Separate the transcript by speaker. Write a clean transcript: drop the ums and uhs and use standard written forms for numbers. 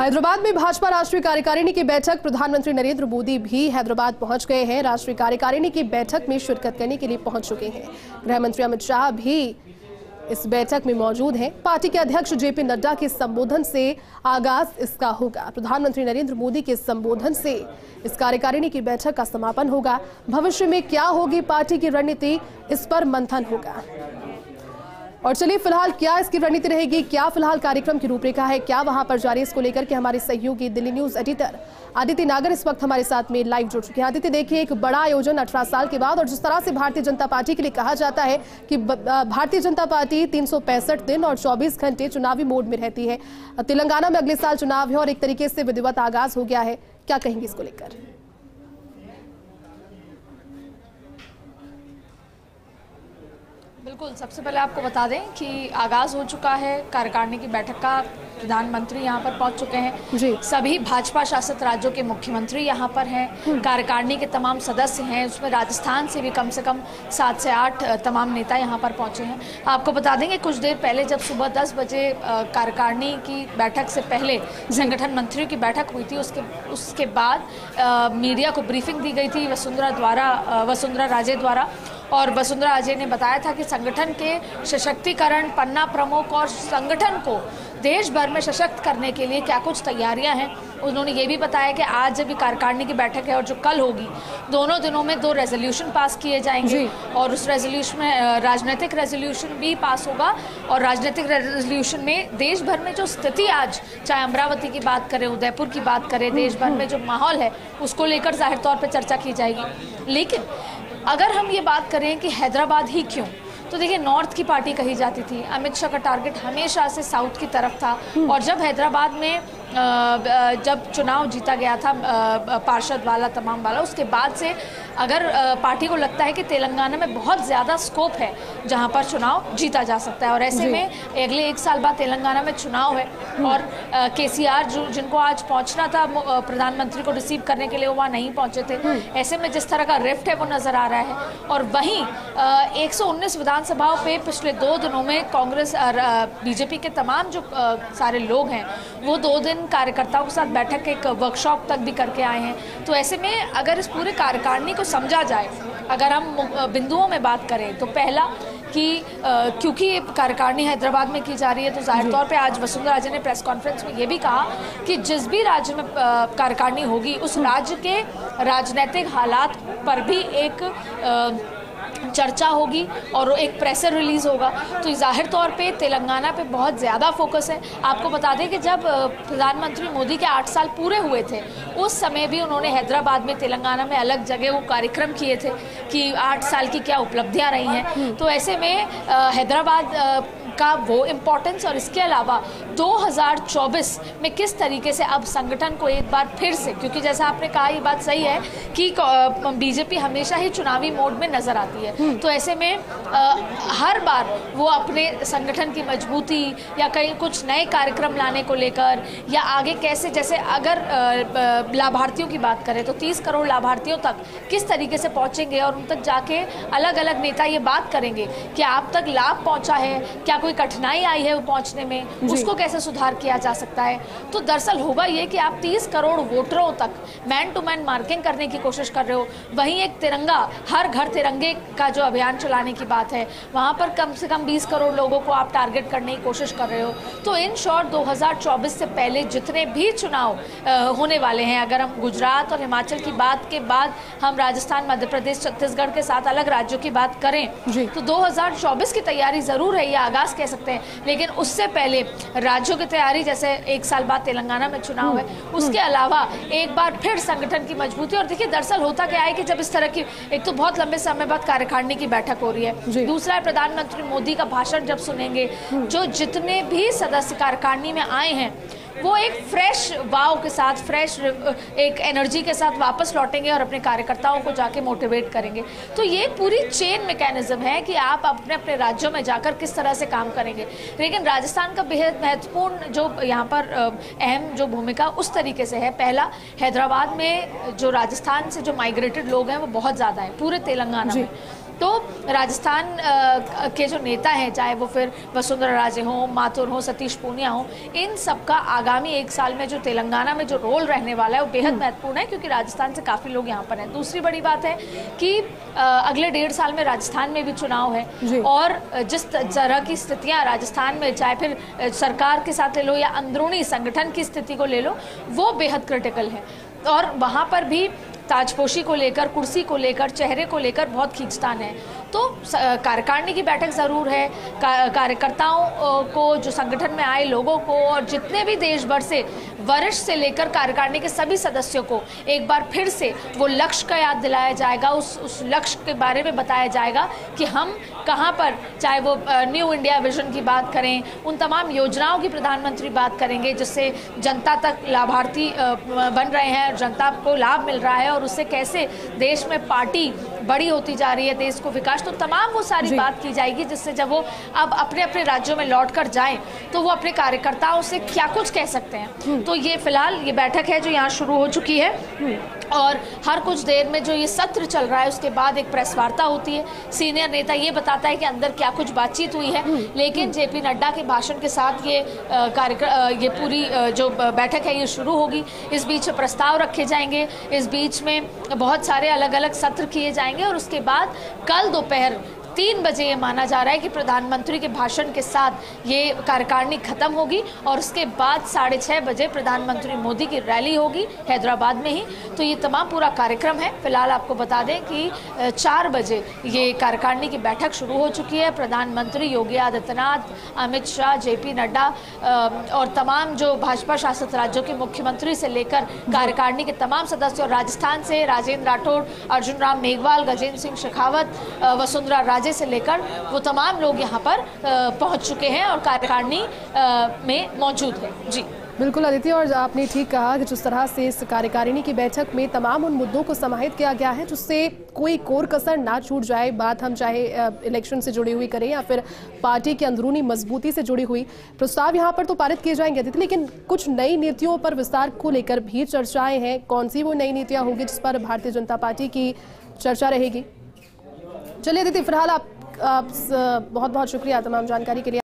Speaker 1: हैदराबाद में भाजपा राष्ट्रीय कार्यकारिणी की बैठक। प्रधानमंत्री नरेंद्र मोदी भी हैदराबाद पहुंच गए हैं। राष्ट्रीय कार्यकारिणी की बैठक में शिरकत करने के लिए पहुंच चुके हैं। गृह मंत्री अमित शाह भी इस बैठक में मौजूद हैं। पार्टी के अध्यक्ष जेपी नड्डा के संबोधन से आगाज इसका होगा। प्रधानमंत्री नरेंद्र मोदी के संबोधन से इस कार्यकारिणी की बैठक का समापन होगा। भविष्य में क्या होगी पार्टी की रणनीति, इस पर मंथन होगा। और चलिए फिलहाल क्या इसकी रणनीति रहेगी, क्या फिलहाल कार्यक्रम की रूपरेखा है, क्या वहां पर जारी, इसको लेकर के हमारे सहयोगी दिल्ली न्यूज एडिटर आदित्य नागर इस वक्त हमारे साथ में लाइव जुड़ चुके हैं। आदित्य, देखिए एक बड़ा आयोजन 18 साल के बाद, और जिस तरह से भारतीय जनता पार्टी के लिए कहा जाता है कि भारतीय जनता पार्टी 365 दिन और 24 घंटे चुनावी मोड में रहती है। तेलंगाना में अगले साल चुनाव है और एक तरीके से विधिवत आगाज हो गया है, क्या कहेंगे इसको लेकर?
Speaker 2: बिल्कुल, सबसे पहले आपको बता दें कि आगाज हो चुका है कार्यकारिणी की बैठक का। प्रधानमंत्री यहां पर पहुंच चुके हैं जी। सभी भाजपा शासित राज्यों के मुख्यमंत्री यहां पर हैं। कार्यकारिणी के तमाम सदस्य हैं, उसमें राजस्थान से भी कम से कम 7 से 8 तमाम नेता यहां पर पहुंचे हैं। आपको बता देंगे कुछ देर पहले जब सुबह 10 बजे कार्यकारिणी की बैठक से पहले संगठन मंत्रियों की बैठक हुई थी, उसके बाद मीडिया को ब्रीफिंग दी गई थी वसुंधरा राजे द्वारा। और वसुंधरा राजे ने बताया था कि संगठन के सशक्तिकरण, पन्ना प्रमुख और संगठन को देश भर में सशक्त करने के लिए क्या कुछ तैयारियां हैं। उन्होंने ये भी बताया कि आज जब भी कार्यकारिणी की बैठक है और जो कल होगी, दोनों दिनों में 2 रेजोल्यूशन पास किए जाएंगे और उस रेजोल्यूशन में राजनीतिक रेजोल्यूशन भी पास होगा। और राजनीतिक रेजोल्यूशन में देश भर में जो स्थिति आज, चाहे अमरावती की बात करें, उदयपुर की बात करें, देश भर में जो माहौल है उसको लेकर जाहिर तौर पर चर्चा की जाएगी। लेकिन अगर हम ये बात करें कि हैदराबाद ही क्यों, तो देखिए नॉर्थ की पार्टी कही जाती थी। अमित शाह का टारगेट हमेशा से साउथ की तरफ था। और जब हैदराबाद में जब चुनाव जीता गया था पार्षद वाला, तमाम वाला, उसके बाद से अगर पार्टी को लगता है कि तेलंगाना में बहुत ज़्यादा स्कोप है जहां पर चुनाव जीता जा सकता है, और ऐसे में अगले 1 साल बाद तेलंगाना में चुनाव है और केसीआर जिनको आज पहुंचना था प्रधानमंत्री को रिसीव करने के लिए, वो वहाँ नहीं पहुंचे थे। ऐसे में जिस तरह का रिफ्ट है वो नज़र आ रहा है। और वहीं 119 विधानसभाओं पे पिछले 2 दिनों में कांग्रेस और बीजेपी के तमाम जो सारे लोग हैं वो 2 दिन कार्यकर्ताओं के साथ बैठक, एक वर्कशॉप तक भी करके आए हैं। तो ऐसे में अगर इस पूरे कार्यकारिणी को समझा जाए, अगर हम बिंदुओं में बात करें, तो पहला कि क्योंकि ये कार्यकारिणी हैदराबाद में की जा रही है, तो जाहिर तौर पे आज वसुंधरा राजे ने प्रेस कॉन्फ्रेंस में ये भी कहा कि जिस भी राज्य में कार्यकारिणी होगी उस राज्य के राजनीतिक हालात पर भी एक चर्चा होगी और एक प्रेसर रिलीज होगा। तो जाहिर तौर पे तेलंगाना पे बहुत ज़्यादा फोकस है। आपको बता दें कि जब प्रधानमंत्री मोदी के 8 साल पूरे हुए थे, उस समय भी उन्होंने हैदराबाद में, तेलंगाना में अलग जगह वो कार्यक्रम किए थे कि 8 साल की क्या उपलब्धियां रही हैं। तो ऐसे में हैदराबाद का वो इम्पोर्टेंस, और इसके अलावा 2024 में किस तरीके से अब संगठन को एक बार फिर से, क्योंकि जैसा आपने कहा ये बात सही है कि बीजेपी हमेशा ही चुनावी मोड में नजर आती है, तो ऐसे में हर बार वो अपने संगठन की मजबूती या कहीं कुछ नए कार्यक्रम लाने को लेकर, या आगे कैसे, जैसे अगर लाभार्थियों की बात करें तो 30 करोड़ लाभार्थियों तक किस तरीके से पहुंचेंगे और उन तक जाके अलग अलग नेता ये बात करेंगे कि आप तक लाभ पहुंचा है, क्या कोई कठिनाई आई है वो पहुंचने में, उसको कैसे सुधार किया जा सकता है। तो दरअसल होगा ये कि आप 30 करोड़ वोटरों तक मैन टू मैन मार्किंग करने की कोशिश कर रहे हो। वहीं एक तिरंगा, हर घर तिरंगे का जो अभियान चलाने की बात है, वहां पर कम से कम 20 करोड़ लोगों को आप टारगेट करने की कोशिश कर रहे हो। तो इन शॉर्ट 2024 से पहले जितने भी चुनाव होने वाले हैं, अगर हम गुजरात और हिमाचल की बात के बाद हम राजस्थान, मध्य प्रदेश, छत्तीसगढ़ के साथ अलग राज्यों की बात करें, तो 2024 की तैयारी जरूर है, ये आगाज कह सकते हैं। लेकिन उससे पहले राज्यों की तैयारी, जैसे 1 साल बाद तेलंगाना में चुनाव है, उसके अलावा एक बार फिर संगठन की मजबूती। और देखिए दरअसल होता क्या है कि जब इस तरह की, एक तो बहुत लंबे समय बाद कार्यकारिणी की बैठक हो रही है, दूसरा है प्रधानमंत्री मोदी का भाषण जब सुनेंगे, जो जितने भी सदस्य कार्यकारिणी में आए हैं वो एक फ्रेश वाव के साथ, फ्रेश एक एनर्जी के साथ वापस लौटेंगे और अपने कार्यकर्ताओं को जाके मोटिवेट करेंगे। तो ये पूरी चेन मैकेनिज्म है कि आप अपने अपने राज्यों में जाकर किस तरह से काम करेंगे। लेकिन राजस्थान का बेहद महत्वपूर्ण जो यहाँ पर अहम जो भूमिका उस तरीके से है, पहला, हैदराबाद में जो राजस्थान से जो माइग्रेटेड लोग हैं वो बहुत ज़्यादा है पूरे तेलंगाना में। तो राजस्थान के जो नेता हैं, चाहे वो फिर वसुंधरा राजे हों, माथुर हों, सतीश पूनिया हों, इन सबका आगामी 1 साल में जो तेलंगाना में जो रोल रहने वाला है वो बेहद महत्वपूर्ण है, क्योंकि राजस्थान से काफ़ी लोग यहाँ पर हैं। दूसरी बड़ी बात है कि अगले 1.5 साल में राजस्थान में भी चुनाव है और जिस तरह की स्थितियाँ राजस्थान में, चाहे फिर सरकार के साथ ले लो या अंदरूनी संगठन की स्थिति को ले लो, वो बेहद क्रिटिकल है और वहाँ पर भी ताजपोशी को लेकर, कुर्सी को लेकर, चेहरे को लेकर बहुत खींचतान है। तो कार्यकारिणी की बैठक ज़रूर है। कार्यकर्ताओं को, जो संगठन में आए लोगों को और जितने भी देश भर से वरिष्ठ से लेकर कार्यकारिणी के सभी सदस्यों को एक बार फिर से वो लक्ष्य का याद दिलाया जाएगा, उस लक्ष्य के बारे में बताया जाएगा कि हम कहाँ पर, चाहे वो न्यू इंडिया विजन की बात करें, उन तमाम योजनाओं की प्रधानमंत्री बात करेंगे जिससे जनता तक लाभार्थी बन रहे हैं, जनता को लाभ मिल रहा है और उससे कैसे देश में पार्टी बड़ी होती जा रही है, देश को विकास, तो तमाम वो सारी बात की जाएगी, जिससे जब वो अब अपने अपने राज्यों में लौट कर जाएं तो वो अपने कार्यकर्ताओं से क्या कुछ कह सकते हैं। तो ये फिलहाल ये बैठक है जो यहाँ शुरू हो चुकी है और हर कुछ देर में जो ये सत्र चल रहा है उसके बाद एक प्रेस वार्ता होती है। सीनियर नेता ये बताता है कि अंदर क्या कुछ बातचीत हुई है, लेकिन जेपी नड्डा के भाषण के साथ ये पूरी जो बैठक है ये शुरू होगी। इस बीच प्रस्ताव रखे जाएंगे, इस बीच में बहुत सारे अलग अलग सत्र किए जाएंगे और उसके बाद कल दोपहर 3 बजे ये माना जा रहा है कि प्रधानमंत्री के भाषण के साथ ये कार्यकारिणी खत्म होगी और उसके बाद 6:30 बजे प्रधानमंत्री मोदी की रैली होगी हैदराबाद में ही। तो ये तमाम पूरा कार्यक्रम है। फिलहाल आपको बता दें कि 4 बजे ये कार्यकारिणी की बैठक शुरू हो चुकी है। प्रधानमंत्री योगी आदित्यनाथ, अमित शाह, जेपी नड्डा और तमाम जो भाजपा शासित राज्यों के मुख्यमंत्री से लेकर कार्यकारिणी के तमाम सदस्य, और राजस्थान से राजेंद्र राठौड़, अर्जुन राम मेघवाल, गजेंद्र सिंह शेखावत, वसुंधरा राजे से लेकर वो तमाम लोग यहाँ पर पहुंच चुके हैं और कार्यकारिणी में मौजूद है। जी
Speaker 1: बिल्कुल आदित्य, और आपने ठीक कहा कि जिस तरह से इस कार्यकारिणी की बैठक में तमाम उन मुद्दों को समाहित किया गया है जिससे कोई कोर कसर ना छूट जाए। बात हम चाहे इलेक्शन से जुड़ी हुई करें या फिर पार्टी की अंदरूनी मजबूती से जुड़ी हुई, प्रस्ताव यहाँ पर तो पारित किए जाएंगे आदित्य, लेकिन कुछ नई नीतियों पर विस्तार को लेकर भी चर्चाएं हैं। कौन सी वो नई नीतियाँ होंगी जिस पर भारतीय जनता पार्टी की चर्चा रहेगी? चलिए दीदी, फिलहाल आप बहुत बहुत शुक्रिया तमाम जानकारी के लिए।